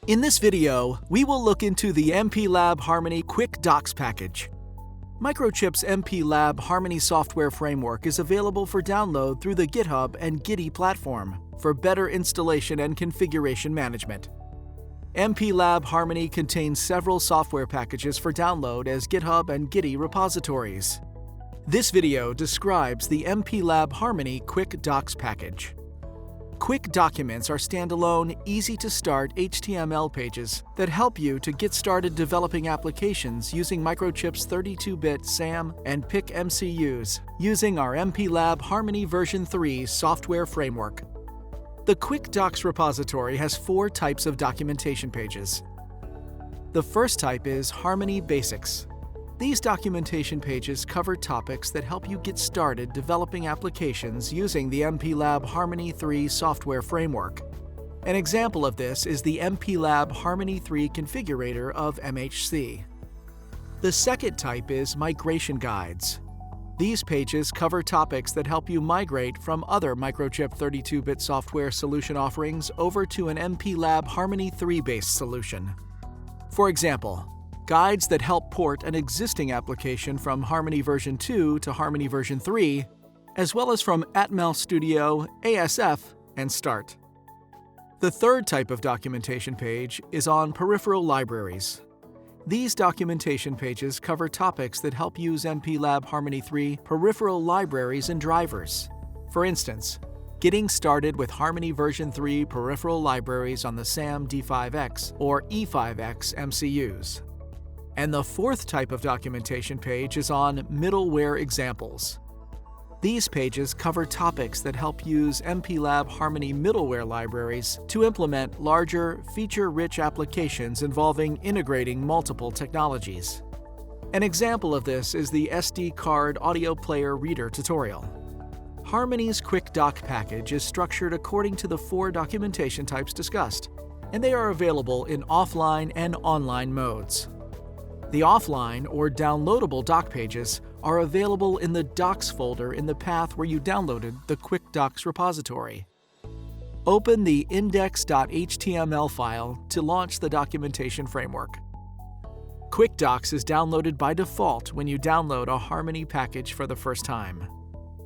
In this video, we will look into the MPLAB Harmony Quick Docs package. Microchip's MPLAB Harmony software framework is available for download through the GitHub and Gitee platform for better installation and configuration management. MPLAB Harmony contains several software packages for download as GitHub and Gitee repositories. This video describes the MPLAB Harmony Quick Docs package. Quick documents are standalone, easy-to-start HTML pages that help you to get started developing applications using Microchip's 32-bit SAM and PIC MCUs using our MPLAB Harmony version 3 software framework. The Quick Docs repository has 4 types of documentation pages. The first type is Harmony Basics. These documentation pages cover topics that help you get started developing applications using the MPLAB Harmony 3 software framework. An example of this is the MPLAB Harmony 3 configurator of MHC. The second type is Migration Guides. These pages cover topics that help you migrate from other Microchip 32-bit software solution offerings over to an MPLAB Harmony 3-based solution. For example, guides that help port an existing application from Harmony version 2 to Harmony version 3, as well as from Atmel Studio, ASF, and Start. The third type of documentation page is on Peripheral Libraries. These documentation pages cover topics that help use MPLAB Harmony 3 peripheral libraries and drivers. For instance, getting started with Harmony version 3 peripheral libraries on the SAM D5X or E5X MCUs. And the fourth type of documentation page is on Middleware Examples. These pages cover topics that help use MPLAB Harmony middleware libraries to implement larger, feature-rich applications involving integrating multiple technologies. An example of this is the SD card audio player reader tutorial. Harmony's Quick Doc package is structured according to the 4 documentation types discussed, and they are available in offline and online modes. The offline or downloadable doc pages are available in the Docs folder in the path where you downloaded the Quick Docs repository. Open the index.html file to launch the documentation framework. Quick Docs is downloaded by default when you download a Harmony package for the first time.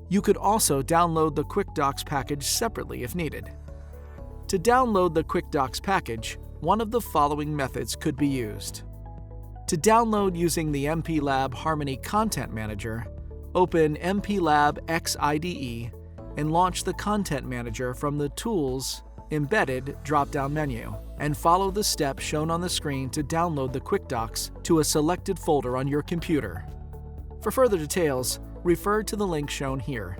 You could also download the Quick Docs package separately if needed. To download the Quick Docs package, one of the following methods could be used. To download using the MPLAB Harmony Content Manager, open MPLAB X IDE and launch the Content Manager from the Tools Embedded drop-down menu, and follow the steps shown on the screen to download the Quick Docs to a selected folder on your computer. For further details, refer to the link shown here.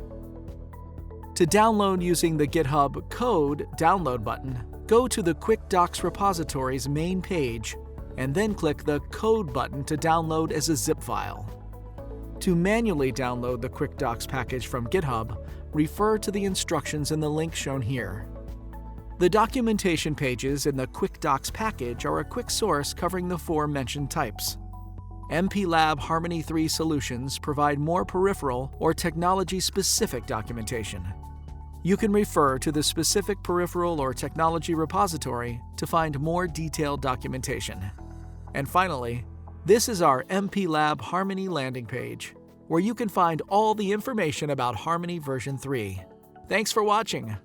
To download using the GitHub Code Download button, go to the Quick Docs repository's main page and then click the Code button to download as a zip file. To manually download the Quick Docs package from GitHub, refer to the instructions in the link shown here. The documentation pages in the Quick Docs package are a quick source covering the 4 mentioned types. MPLAB Harmony 3 solutions provide more peripheral or technology-specific documentation. You can refer to the specific peripheral or technology repository to find more detailed documentation. And finally, this is our MPLAB Harmony landing page, where you can find all the information about Harmony version 3. Thanks for watching.